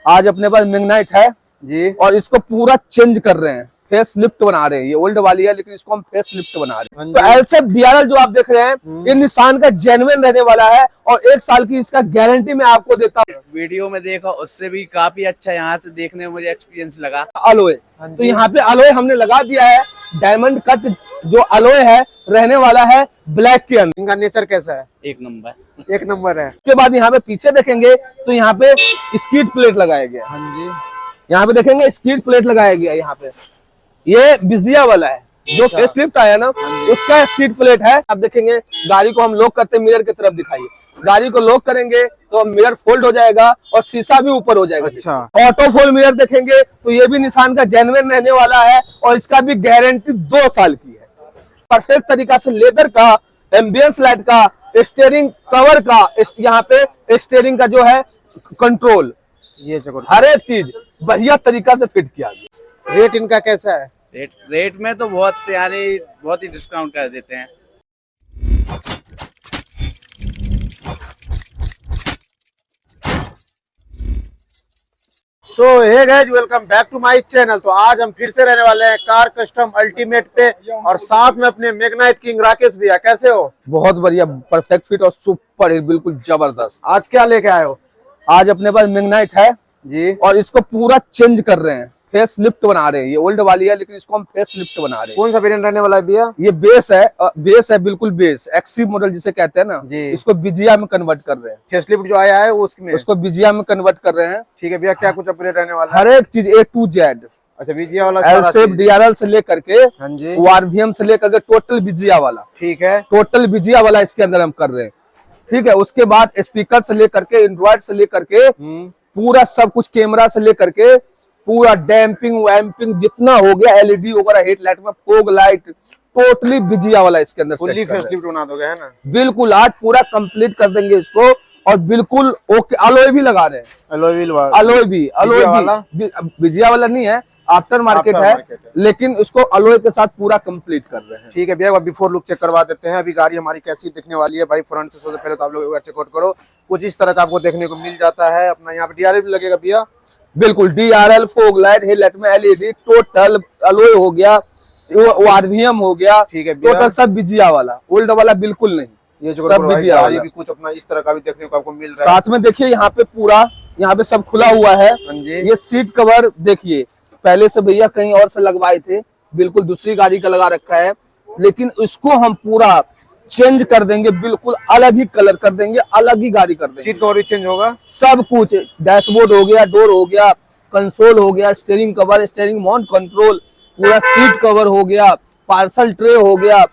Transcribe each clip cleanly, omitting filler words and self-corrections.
आज अपने पास मैग्नाइट है जी और इसको पूरा चेंज कर रहे हैं, फेस लिफ्ट बना रहे हैं। ये ओल्ड वाली है लेकिन इसको हम फेस लिफ्ट बना रहे हैं। तो एलसेप डीआरएल जो आप देख रहे हैं ये निसान का जेन्युइन रहने वाला है और 1 साल की इसका गारंटी मैं आपको देता हूँ। वीडियो में देखा उससे भी काफी अच्छा यहाँ से देखने में मुझे एक्सपीरियंस लगा। अलॉय, तो यहाँ पे अलॉय हमने लगा दिया है, डायमंड कट जो अलॉय है रहने वाला है ब्लैक के अंदर। इनका नेचर कैसा है? एक नंबर है। उसके बाद यहाँ पे पीछे देखेंगे तो यहाँ पे स्कीड प्लेट लगाया गया। हाँ जी, यहाँ पे देखेंगे स्कीड प्लेट लगाया गया। यहाँ पे ये बिजिया वाला है जो फेस लिफ्ट आया ना उसका स्कीड प्लेट है। आप देखेंगे गाड़ी को हम लॉक करते मिरर की तरफ दिखाइए, गाड़ी को लॉक करेंगे तो मिरर फोल्ड हो जाएगा और शीशा भी ऊपर हो जाएगा। अच्छा, ऑटो फोल्ड मिरर देखेंगे तो ये भी निसान का जेन्युइन रहने वाला है और इसका भी गारंटी 2 साल की है। परफेक्ट तरीका से लेदर का, एम्बियंस लाइट का, स्टीयरिंग कवर का, यहाँ पे स्टीयरिंग का जो है कंट्रोल, ये जगह हर एक चीज बढ़िया तरीका से फिट किया गया। रेट इनका कैसा है? रेट में तो बहुत ही डिस्काउंट कर देते हैं। So hey guys, welcome back to my channel. तो आज हम फिर से रहने वाले हैं कार कस्टम अल्टीमेट पे और साथ में अपने मैग्नाइट किंग राकेश भैया। कैसे हो? बहुत बढ़िया, परफेक्ट फिट और सुपर हिट, बिल्कुल जबरदस्त। आज क्या लेके आए हो? आज अपने पास मैग्नाइट है जी और इसको पूरा चेंज कर रहे हैं, फेस लिफ्ट बना रहे हैं। ये ओल्ड वाली है लेकिन इसको हम फेस लिफ्ट बना रहे हैं। कौन सा वेरिएंट रहने वाला है भैया? ये बेस है बिल्कुल बेस, एक्सी मॉडल जिसे कहते हैं ना जी। इसको बिजिया में कन्वर्ट कर रहे हैं। फेसलिफ्ट जो आया है उसमें उसको बिजिया में कन्वर्ट कर रहे हैं। ठीक है भैया, क्या कुछ अपग्रेड रहने वाला है? हर एक चीज A to Z, अच्छा, बीजिया वाला एलसेप डीआरएल से लेकर के हाँ जी, आरवीएम से लेकर के टोटल बिजिया वाला, ठीक है। टोटल बिजिया वाला इसके अंदर हम कर रहे हैं। ठीक है, उसके बाद स्पीकर से लेकर के, एंड्रॉइड से लेकर के पूरा सब कुछ, कैमरा से लेकर के पूरा डैम्पिंग वैम्पिंग जितना हो गया, एलईडी वगैरह, हेडलाइट में फोग लाइट, टोटली बिजिया वाला इसके अंदर फुल्ली सेट कर रहे हैं। फेसलिफ्ट बना दोगे, है ना? बिल्कुल, आज पूरा कंप्लीट कर देंगे इसको और बिल्कुल ओके। अलॉय भी लगा रहे हैं, अलॉय व्हील अलॉय भी बिजिया वाला नहीं है, आफ्टर मार्केट है लेकिन इसको अलॉय के साथ पूरा कंप्लीट कर रहे हैं। ठीक है भैया, बिफोर लुक चेक करवा देते हैं। अभी गाड़ी हमारी कैसी दिखने वाली है भाई, फ्रंट से सबसे पहले तो आप लोग चेकआउट करो। कुछ इस तरह का आपको देखने को मिल जाता है। अपना यहाँ पे डीआरएल भी लगेगा भैया, बिल्कुल डीआरएल, फोग लाइट, हेडलाइट में एलईडी, टोटल अलॉय हो गया, आरवीएम हो गया, ठीक है भैया। टोटल सब बिजिया वाला, ओल्ड वाला बिल्कुल नहीं, ये जो सब बिजिया वाला। भी कुछ अपना इस तरह का भी देखने को आपको मिल रहा है। साथ में देखिए यहाँ पे पूरा, यहाँ पे सब खुला हुआ है। हाँ जी, ये सीट कवर देखिए, पहले से भैया कहीं और से लगवाए थे, बिल्कुल दूसरी गाड़ी का लगा रखा है लेकिन इसको हम पूरा चेंज कर देंगे, बिल्कुल अलग ही कलर कर देंगे, अलग ही गाड़ी कर देंगे। सीट कवर भी चेंज होगा, सब कुछ, डैशबोर्ड हो गया, डोर हो गया, कंसोल हो गया, steering cover, steering mount control, पूरा सीट कवर हो गया, पार्सल ट्रे हो गया,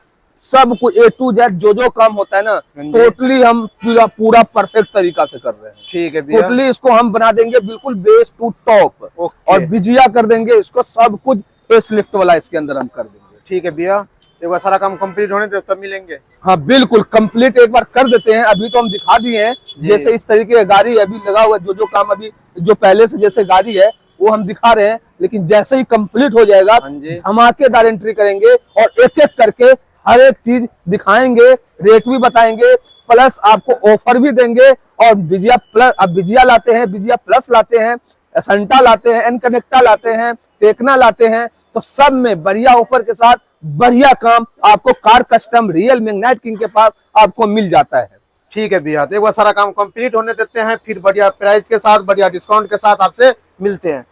सब कुछ A to Z जो काम होता है ना टोटली हम पूरा परफेक्ट तरीका से कर रहे हैं। ठीक है भैया, टोटली इसको हम बना देंगे बिल्कुल बेस टू टॉप और बिजिया कर देंगे इसको, सब कुछ फेस लिफ्ट वाला इसके अंदर हम कर देंगे। ठीक है भैया, एक बार सारा काम कंप्लीट होने दे तब मिलेंगे। हाँ बिल्कुल, कंप्लीट एक बार कर देते हैं। अभी तो हम दिखा दिए हैं जैसे इस तरीके की गाड़ी अभी लगा हुआ, जो काम अभी जो पहले से जैसे गाड़ी है वो हम दिखा रहे हैं, लेकिन जैसे ही कंप्लीट हो जाएगा धमाकेदार एंट्री करेंगे और एक एक करके हर एक चीज दिखाएंगे, रेट भी बताएंगे, प्लस आपको ऑफर भी देंगे। और बिजिया प्लस, अब बिजिया लाते हैं, बिजिया प्लस लाते हैं, एसेंटा लाते हैं, एनकनेक्टा लाते हैं, टेक्ना लाते हैं, तो सब में बढ़िया ऑफर के साथ बढ़िया काम आपको car custom real Magnite king के पास आपको मिल जाता है। ठीक है भैया, तो एक बार सारा काम कंप्लीट होने देते हैं, फिर बढ़िया प्राइस के साथ, बढ़िया डिस्काउंट के साथ आपसे मिलते हैं।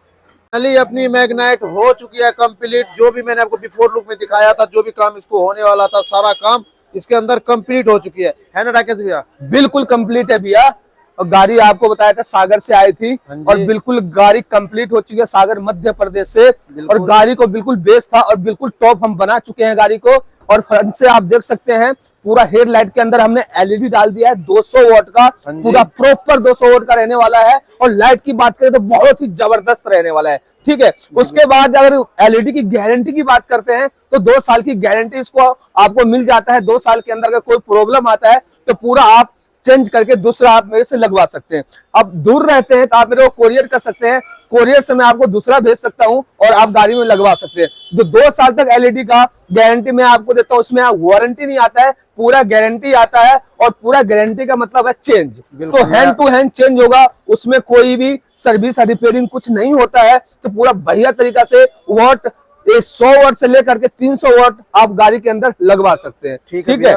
फाइनली अपनी मैग्नाइट हो चुकी है कंप्लीट। जो भी मैंने आपको बिफोर लुक में दिखाया था, जो भी काम इसको होने वाला था, सारा काम इसके अंदर कंप्लीट हो चुकी है ना राकेश भैया? बिल्कुल कंप्लीट है भैया। और गाड़ी आपको बताया था सागर से आई थी और बिल्कुल गाड़ी कंप्लीट हो चुकी है सागर मध्य प्रदेश से, और गाड़ी को बिल्कुल बेस था और बिल्कुल टॉप हम बना चुके हैं गाड़ी को। और फ्रंट से आप देख सकते हैं पूरा हेडलाइट के अंदर हमने एलईडी डाल दिया है 200 वॉट का, पूरा प्रॉपर 200 वॉट का रहने वाला है। और लाइट की बात करें तो बहुत ही जबरदस्त रहने वाला है। ठीक है, उसके बाद अगर एलईडी की गारंटी की बात करते हैं तो 2 साल की गारंटी इसको आपको मिल जाता है। 2 साल के अंदर अगर कोई प्रॉब्लम आता है तो पूरा आप चेंज करके दूसरा आप मेरे से लगवा सकते हैं। अब दूर रहते हैं तो आप मेरे को कोरियर कर सकते हैं, कोरियर से मैं आपको दूसरा भेज सकता हूं और आप गाड़ी में लगवा सकते हैं। जो 2 साल तक एलईडी का गारंटी मैं आपको देता हूं, उसमें वारंटी नहीं आता है, पूरा गारंटी आता है। और पूरा गारंटी का मतलब है चेंज, तो हैंड टू हैंड चेंज होगा, उसमें कोई भी सर्विस रिपेयरिंग कुछ नहीं होता है। तो पूरा बढ़िया तरीका से वाट 100 वाट से लेकर के 300 वाट आप गाड़ी के अंदर लगवा सकते हैं। ठीक है,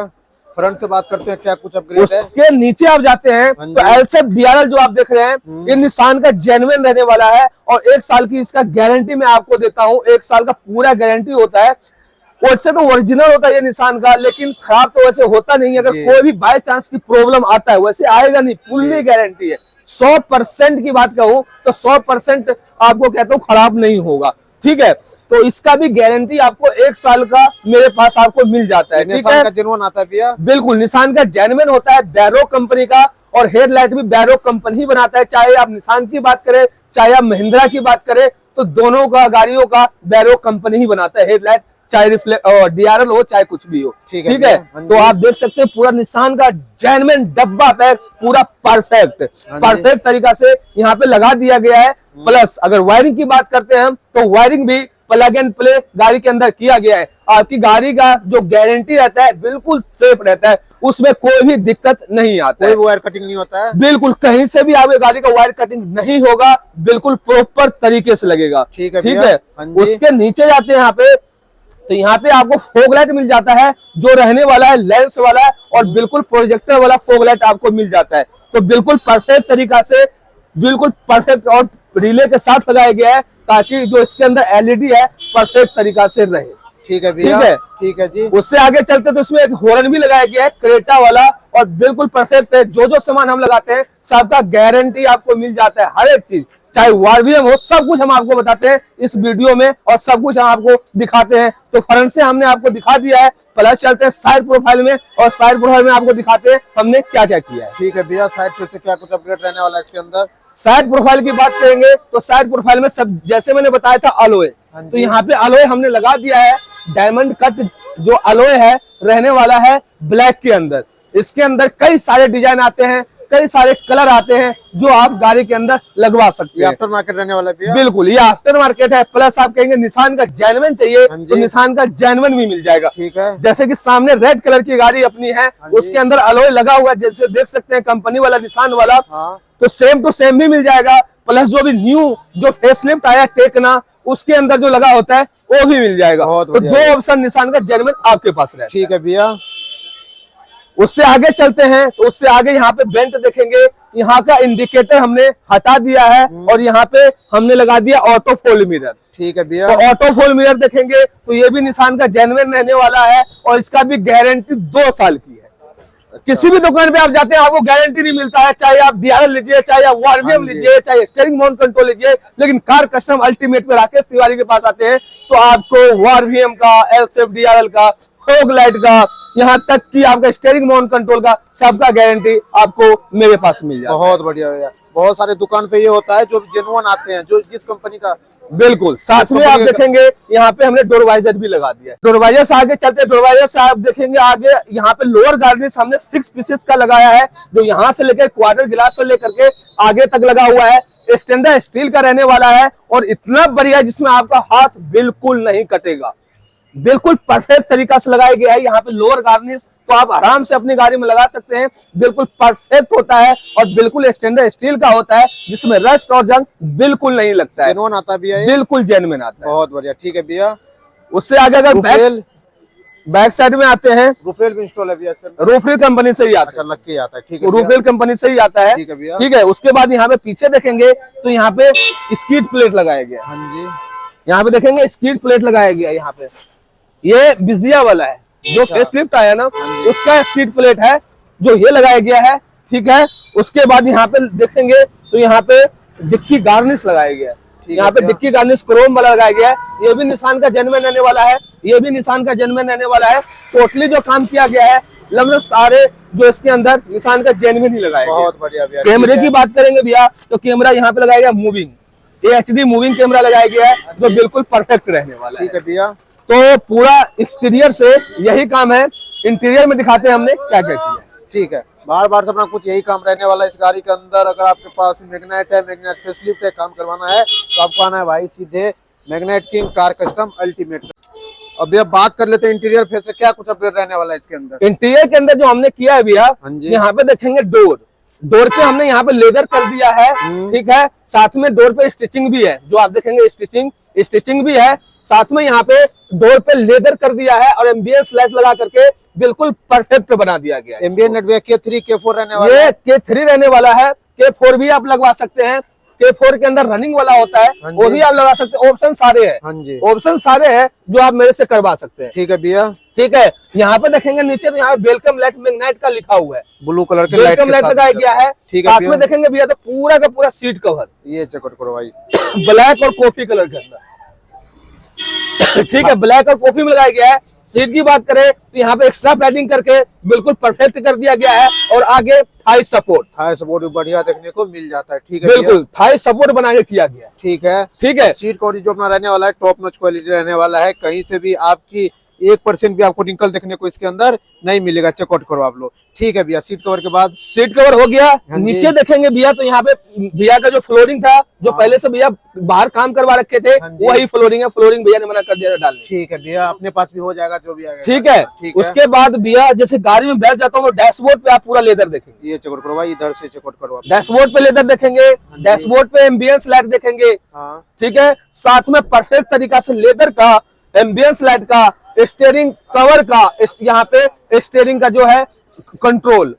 फ्रंट से बात करते हैं, क्या कुछ अपग्रेड है? उसके नीचे आप जाते हैं तो एलसेप डीआरएल जो आप देख रहे हैं, ये निसान का जेन्युइन रहने वाला है और 1 साल की इसका गारंटी मैं आपको देता हूं। 1 साल का पूरा गारंटी होता है। वैसे तो ओरिजिनल होता है ये निसान का, लेकिन खराब तो वैसे होता नहीं। अगर कोई भी बाय चांस की प्रॉब्लम आता है, वैसे आएगा नहीं, फुल्ली गारंटी है। 100% की बात कहूं तो 100% आपको कहता हूं खराब नहीं होगा। ठीक है, तो इसका भी गारंटी आपको 1 साल का मेरे पास आपको मिल जाता है। ठीक है, जेन्युइन आता है भैया? बिल्कुल, निसान का जेन्युइन होता है, बैरो कंपनी का। और हेडलाइट भी बैरो कंपनी ही बनाता है। चाहे आप निसान की बात करें, चाहे आप महिंद्रा की बात करें, तो दोनों का गाड़ियों का बैरो कंपनी ही बनाता है हेडलाइट, चाहे डीआरएल हो चाहे कुछ भी हो। ठीक है, तो आप देख सकते हैं पूरा निसान का जेन्युइन डब्बा पैक, पूरा परफेक्ट तरीका से यहाँ पे लगा दिया गया है। प्लस अगर वायरिंग की बात करते हैं हम, तो वायरिंग भी प्लग एंड प्ले गाड़ी के अंदर किया गया है। आपकी गाड़ी का जो गारंटी रहता है बिल्कुल सेफ रहता है, उसमें कोई भी दिक्कत नहीं आता है, कोई वायर कटिंग नहीं होता है। बिल्कुल, कहीं से भी आपकी गाड़ी का वायर कटिंग नहीं होगा, बिल्कुल प्रॉपर तरीके से लगेगा। ठीक है, उसके नीचे जाते हैं यहाँ पे, तो यहाँ पे आपको फॉग लाइट मिल जाता है, जो रहने वाला है लेंस वाला, और बिल्कुल प्रोजेक्टर वाला फॉग लाइट आपको मिल जाता है। तो बिल्कुल परफेक्ट तरीका से, बिल्कुल परफेक्ट और रिले के साथ लगाया गया है, ताकि जो इसके अंदर एलईडी है परफेक्ट तरीका से रहे। ठीक है भैया, ठीक है जी। उससे आगे चलते तो इसमें एक हॉर्न भी लगाया गया है क्रेटा वाला, और बिल्कुल परफेक्ट है। जो सामान हम लगाते हैं सबका गारंटी आपको मिल जाता है, हर एक चीज, चाहे वारवीएम हो, सब कुछ हम आपको बताते हैं इस वीडियो में, और सब कुछ हम आपको दिखाते हैं। तो फ्रंट से हमने आपको दिखा दिया है, प्लस चलते हैं साइड प्रोफाइल में, और साइड प्रोफाइल में आपको दिखाते हैं हमने क्या क्या किया है। ठीक है भैया, साइड पे से क्या कुछ अपग्रेड रहने वाला है इसके अंदर? साइड प्रोफाइल की बात करेंगे तो साइड प्रोफाइल में सब जैसे मैंने बताया था अलॉय, तो यहाँ पे अलॉय हमने लगा दिया है। डायमंड कट जो अलॉय है रहने वाला है ब्लैक के अंदर। इसके अंदर कई सारे डिजाइन आते हैं, कई सारे कलर आते हैं, जो आप गाड़ी के अंदर लगवा सकते हैं। आफ्टर मार्केट रहने वाला है? बिल्कुल, ये आफ्टर मार्केट है। प्लस आप कहेंगे निसान का जेन्युइन चाहिए तो निसान का जेन्युइन भी मिल जाएगा। ठीक है, जैसे कि सामने रेड कलर की गाड़ी अपनी है, उसके अंदर अलॉय लगा हुआ है, जैसे देख सकते हैं कंपनी वाला निसान वाला। तो सेम टू सेम भी मिल जाएगा। प्लस जो भी न्यू जो फेसलिफ्ट आया टेकना, उसके अंदर जो लगा होता है वो भी मिल जाएगा। तो 2 ऑप्शन निसान का जेन्युइन आपके पास रहता है। ठीक है भैया, उससे आगे चलते हैं तो उससे आगे यहाँ पे बेंट देखेंगे, यहाँ का इंडिकेटर हमने हटा दिया है और यहाँ पे हमने लगा दिया ऑटो फोल्ड मिरर। ठीक है भैया, तो ऑटो फोल्ड मिरर देखेंगे तो ये भी निसान का जेन्युइन रहने वाला है, और इसका भी गारंटी 2 साल की है। किसी भी दुकान पे आप जाते हैं आपको गारंटी नहीं मिलता है, चाहे आप डीआरएल लीजिए, चाहे आप वारवीएम लीजिए, चाहे स्टीयरिंग माउंट कंट्रोल लीजिए, लेकिन कार कस्टम अल्टीमेट में राकेश तिवारी के पास आते हैं तो आपको वारवीएम का, एलसेप डीआरएल का, फॉग लाइट का, यहाँ तक कि आपका स्टीयरिंग माउंट कंट्रोल का, सबका गारंटी आपको मेरे पास मिल जाएगा। बहुत बढ़िया भैया। बहुत सारे दुकान पे ये होता है जो जेन्युइन आते हैं, जो जिस कंपनी का। बिल्कुल, साथ में आप देखेंगे यहाँ पे हमने डोर वाइजर भी लगा दिया है। डोर वाइजर से आगे चलते, डोर वाइजर से आप देखेंगे आगे यहाँ पे लोअर गार्निश हमने 6 पीसेस का लगाया है, जो यहाँ से लेकर क्वार्टर गिलास से लेकर के आगे तक लगा हुआ है। स्टैंडर्ड स्टील का रहने वाला है, और इतना बढ़िया जिसमें आपका हाथ बिल्कुल नहीं कटेगा। बिल्कुल परफेक्ट तरीका से लगाया गया है। यहाँ पे लोअर गार्निश तो आप आराम से अपनी गाड़ी में लगा सकते हैं, बिल्कुल परफेक्ट होता है, और बिल्कुल स्टैंडर्ड स्टील का होता है, जिसमें रस्ट और जंग बिल्कुल नहीं लगता है। जेन्युइन आता भी है, बिल्कुल जेन्युइन आता है। बहुत बढ़िया। ठीक है भैया, उससे आगे अगर बैक साइड में आते हैं, रूफरेल भी इंस्टॉल है भैया? रूफरेल कंपनी से ही आता है। लग के आता है। ठीक है, रूफरेल कंपनी से ही आता है। ठीक है भैया, ठीक है। उसके बाद यहाँ पे पीछे देखेंगे तो यहाँ पे स्कीड प्लेट लगाया गया। हाँ जी, यहाँ पे देखेंगे स्कीड प्लेट लगाया गया। यहाँ पे ये बिजिया वाला है, जो फेसलिफ्ट आया ना उसका स्कीड प्लेट है, जो ये लगाया गया है। ठीक है। उसके बाद यहाँ पे देखेंगे तो यहाँ पे डिक्की गार्निश लगाया गया है। यहाँ पे डिक्की गार्निश क्रोम वाला लगाया गया है। ये भी निसान का जेन्युइन रहने वाला है, ये भी निसान का जेन्युइन रहने वाला है। टोटली जो काम किया गया है लगभग सारे जो इसके अंदर निसान का जेन्युइन ही लगाया गया। बहुत बढ़िया भैया। कैमरे की बात करेंगे भैया तो कैमरा यहाँ पे लगाया गया मूविंग, HD मूविंग कैमरा लगाया गया है, जो बिल्कुल परफेक्ट रहने वाला है। ठीक है भैया, तो पूरा एक्सटीरियर से यही काम है, इंटीरियर में दिखाते हैं हमने क्या क्या किया है। ठीक है। बार बार से अपना कुछ यही काम रहने वाला है इस गाड़ी के अंदर। अगर आपके पास मैग्नेट है, मैग्नेट फेसलिफ्ट है, काम करवाना है तो आपको आना है भाई सीधे magnet king car custom ultimate. अभी अब बात कर लेते हैं इंटीरियर फेस से क्या कुछ अपग्रेड रहने वाला है इसके अंदर। इंटीरियर के अंदर जो हमने किया है भैया, हाँ जी। यहाँ पे देखेंगे डोर पे हमने यहाँ पे लेदर कर दिया है, ठीक है। साथ में डोर पे स्टिचिंग भी है, जो आप देखेंगे स्टिचिंग भी है। साथ में यहाँ पे डोर पे लेदर कर दिया है और एम्बियंस लाइट लगा करके बिल्कुल परफेक्ट बना दिया गया है। एम्बियंट नेट K3 K4 रहने वाला ये है। K3 रहने वाला है, K4 भी आप लगवा सकते हैं। K4 के अंदर रनिंग वाला होता है, हाँ वो जी। भी आप लगा सकते हैं। ऑप्शन सारे हैं, हाँ जी, ऑप्शन सारे हैं जो आप मेरे से करवा सकते हैं। ठीक है भैया। ठीक है, यहाँ पे देखेंगे नीचे तो यहाँ पे वेलकम लाइट मैग्नेट का लिखा हुआ है, ब्लू कलर के वेलकम लाइट लगाया गया है। ठीक है साथ भैया। में देखेंगे भैया तो पूरा का पूरा सीट कवर ये चेक करो भाई, ब्लैक और कॉफी कलर के अंदर, ठीक है, ब्लैक और कॉफी में लगाया गया है। सीट की बात करें तो यहाँ पे एक्स्ट्रा पैडिंग करके बिल्कुल परफेक्ट कर दिया गया है। और आगे थाई सपोर्ट भी बढ़िया देखने को मिल जाता है। ठीक है भैया। बिल्कुल थाई सपोर्ट बना के किया गया है। ठीक है, ठीक है, सीट क्वालिटी जो अपना रहने वाला है टॉप नॉच क्वालिटी रहने वाला है। कहीं से भी आपकी 1% भी आपको रिंकल देखने को इसके अंदर नहीं मिलेगा। चेकआउट करो आप लोग। ठीक है भैया, सीट कवर के बाद सीट कवर हो गया। हाँ जी। नीचे देखेंगे भैया तो यहाँ पे भैया का जो फ्लोरिंग था, जो पहले से भैया बाहर काम करवा रखे थे, हाँ जी। वही फ्लोरिंग है। फ्लोरिंग भैया ने मना कर दिया था डालने। ठीक है भैया, अपने पास भी हो जाएगा जो भी आएगा। ठीक है, ठीक है। उसके बाद भैया जैसे गाड़ी में बैठ जाता हूँ तो डैशबोर्ड पे आप पूरा लेदर देखेंगे। ये चेकआउट करो भाई, इधर से चेकआउट करो आप। डैशबोर्ड पे लेदर देखेंगे, डैशबोर्ड पे एम्बियंस लाइट देखेंगे। हाँ, ठीक है, साथ में परफेक्ट तरीका से लेदर का, एम्बियंस लाइट का, स्टीयरिंग कवर का, यहाँ पे स्टीयरिंग का जो है कंट्रोल,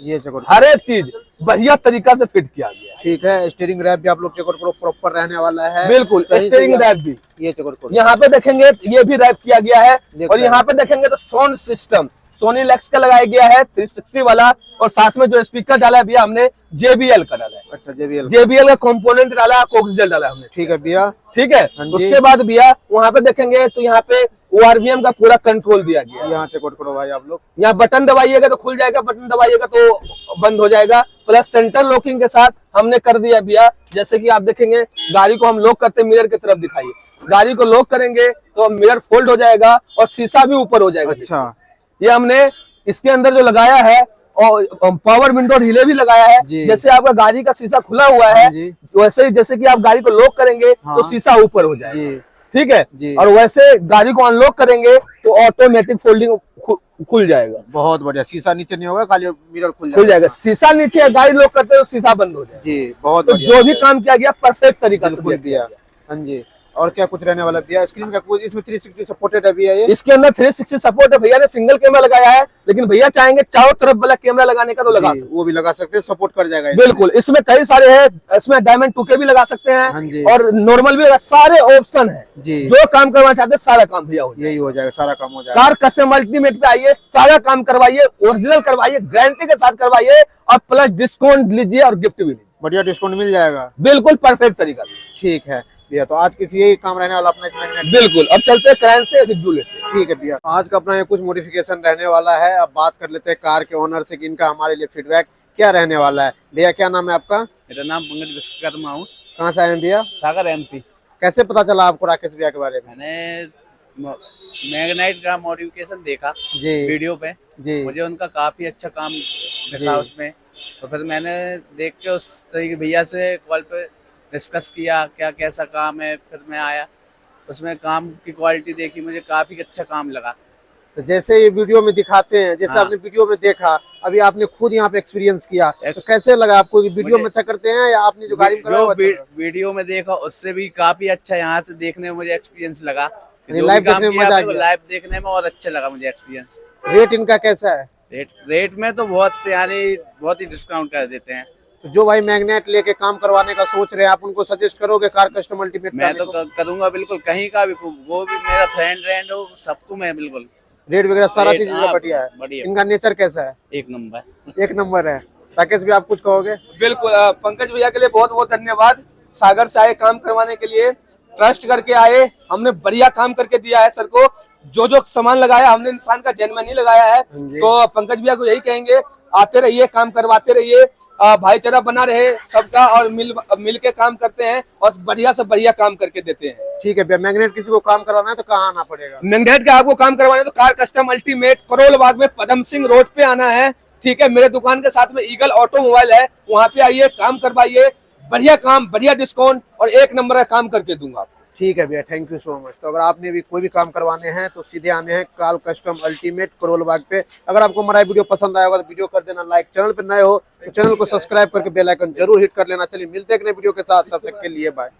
ये चेकआउट हर एक चीज बढ़िया तरीका से फिट किया गया है। ठीक है। स्टीयरिंग रैप भी आप लोग चेकआउट करो, प्रॉपर रहने वाला है। बिल्कुल, कहीं से स्टीयरिंग भी रैप भी ये चेकआउट करो। यहाँ पे देखेंगे ये भी रैप किया गया है। देख और रहे यहाँ पे देखेंगे तो साउंड सिस्टम सोनी लेक्स का लगाया गया है 360 वाला। और साथ में जो स्पीकर डाला है भैया हमने JBL का डाला है। अच्छा, JBL का कंपोनेंट डाला है, कोक्सियल डाला है हमने। ठीक है भैया। ठीक है, हाँ जी। उसके बाद भैया वहाँ पे देखेंगे तो यहाँ पे ORVM का पूरा कंट्रोल दिया गया है। यहाँ चेकआउट करो भाई आप लोग। यहाँ बटन दबाइएगा तो खुल जाएगा, बटन दबाइएगा तो बंद हो जाएगा। प्लस सेंटर लॉकिंग के साथ हमने कर दिया भैया। जैसे कि आप देखेंगे गाड़ी को हम लॉक करते मिरर की तरफ दिखाइए, गाड़ी को लॉक करेंगे तो मिरर फोल्ड हो जाएगा और शीशा भी ऊपर हो जाएगा। अच्छा, ये हमने इसके अंदर जो लगाया है और पावर विंडो रिले भी लगाया है। जी। जैसे आपका गाड़ी का शीशा खुला हुआ है, हाँ जी। वैसे ही जैसे कि आप गाड़ी को लॉक करेंगे हाँ। तो शीशा ऊपर हो जाएगा। जी ठीक है जी। और वैसे गाड़ी को अनलॉक करेंगे तो ऑटोमेटिक फोल्डिंग खुल जाएगा। बहुत बढ़िया, शीशा नीचे नहीं होगा, खाली मिरर खुल जाएगा। शीशा नीचे है, गाड़ी लॉक करते हैं तो शीशा बंद हो जाएगा। जी, बहुत तो बढ़िया। जो भी काम किया गया परफेक्ट तरीका से बिल्कुल किया दिया। गया। हाँ जी, और क्या कुछ रहने वाला भैया? स्क्रीन का कुछ इसमें 360 सपोर्टेड है भैया? ये इसके अंदर 360 सपोर्ट है। भैया ने सिंगल कैमरा लगाया है, लेकिन भैया चाहेंगे चारों तरफ वाला कैमरा लगाने का तो लगा जी, सकते वो भी लगा सकते हैं, सपोर्ट कर जाएगा इसमें। बिल्कुल। इसमें कई सारे हैं, इसमें डायमंड 2K भी लगा सकते हाँ जी। हैं और नॉर्मल भी लगा, सारे ऑप्शन है। जी, जो काम करवाना चाहते हैं सारा काम भैया हो जाएगा। यही हो जाएगा, सारा काम हो जाएगा। कार कस्टम अल्टीमेट पे आइए, सारा काम करवाइए, ओरिजिनल करवाइए, गारंटी के साथ करवाइए और प्लस डिस्काउंट लीजिए और गिफ्ट भी लीजिए। बढ़िया डिस्काउंट मिल जाएगा। बिल्कुल परफेक्ट तरीका से। ठीक है भैया, तो आज किसी यही काम रहने वाला अपना इस मैग्नेट। बिल्कुल, अब चलते हैं क्रैंक से रिव्यू लेते हैं। ठीक है भैया, आज का अपना ये कुछ मॉडिफिकेशन रहने वाला है। अब बात कर लेते हैं कार के ओनर से कि इनका हमारे लिए फीडबैक क्या रहने वाला है। भैया क्या नाम है आपका? मेरा नाम पंकज विश्वकर्मा हूँ, कहाँ से आए हैं भैया? सागर MP। कैसे पता चला आपको राकेश भैया के बारे में? मैंने मैग्नाइट का मॉडिफिकेशन देखा जी वीडियो पे, जी मुझे उनका काफी अच्छा काम जी। दिखा उसमें। तो फिर मैंने देख के उस तरीके भैया से कॉल पे डिस्कस किया क्या कैसा काम है। फिर मैं आया, उसमें काम की क्वालिटी देखी, मुझे काफी अच्छा काम लगा। तो जैसे ये वीडियो में दिखाते हैं, जैसे हाँ। आपने वीडियो में देखा, अभी आपने खुद यहाँ पे एक्सपीरियंस किया, तो एक्स- कैसे लगा आपको? वीडियो मुझे- में अच्छा करते हैं या आपने जो गाड़ी में करा जो वो अच्छा लगा? वीडियो में देखा उससे भी काफी अच्छा यहाँ से देखने में मुझे एक्सपीरियंस लगा। जो भी लाइव काम देखने में किया मजा आ तो गया। लाइव देखने में और अच्छा लगा मुझे एक्सपीरियंस। रेट इनका कैसा है? रेट में तो बहुत यानी बहुत ही डिस्काउंट कर देते हैं। तो जो भाई मैग्नेट लेके काम करवाने का सोच रहे हैं, आप उनको सजेस्ट करोगे कार कस्टम अल्टीमेट? मैं तो करूंगा बिल्कुल, कहीं का भी, वो भी मेरा फ्रेंड हो, सबको मैं बिल्कुल। रेट वगैरह सारा रेट, चीज हाँ, बढ़िया है। बढ़िया। इनका नेचर कैसा है? एक नंबर। एक नंबर है। राकेश भी आप कुछ कहोगे? बिल्कुल, पंकज भैया के लिए बहुत बहुत धन्यवाद। सागर से आए काम करवाने के लिए, ट्रस्ट करके आए, हमने बढ़िया काम करके दिया है सर को। जो जो सामान लगाया हमने इंसान का जेन्युइन ही लगाया है। जी। तो पंकज भैया को यही कहेंगे, आते रहिए, काम करवाते रहिए, भाईचारा बना रहे सबका और मिल के काम करते हैं और बढ़िया से बढ़िया काम करके देते हैं। ठीक है भैया, मैग्नेट किसी को काम कराना है तो कहाँ आना पड़ेगा? मैग्नेट का आपको काम करवाने तो car custom ultimate Karol Bagh में पदम सिंह रोड पे आना है। ठीक है, मेरे दुकान के साथ में ईगल ऑटोमोबाइल है, वहाँ पे आइए, काम करवाइए, बढ़िया काम, बढ़िया डिस्काउंट और एक नंबर का काम करके दूंगा आपको। ठीक है भैया, थैंक यू सो मच। तो अगर आपने भी कोई भी काम करवाने हैं तो सीधे आने हैं काल कस्टम अल्टीमेट करोल बाग पे। अगर आपको हमारा वीडियो पसंद आया होगा तो वीडियो कर देना लाइक, चैनल पे नए हो तो चैनल को सब्सक्राइब करके बेल आइकन जरूर हिट कर लेना। चलिए मिलते हैं एक नए वीडियो के साथ, तब तक के लिए बाय।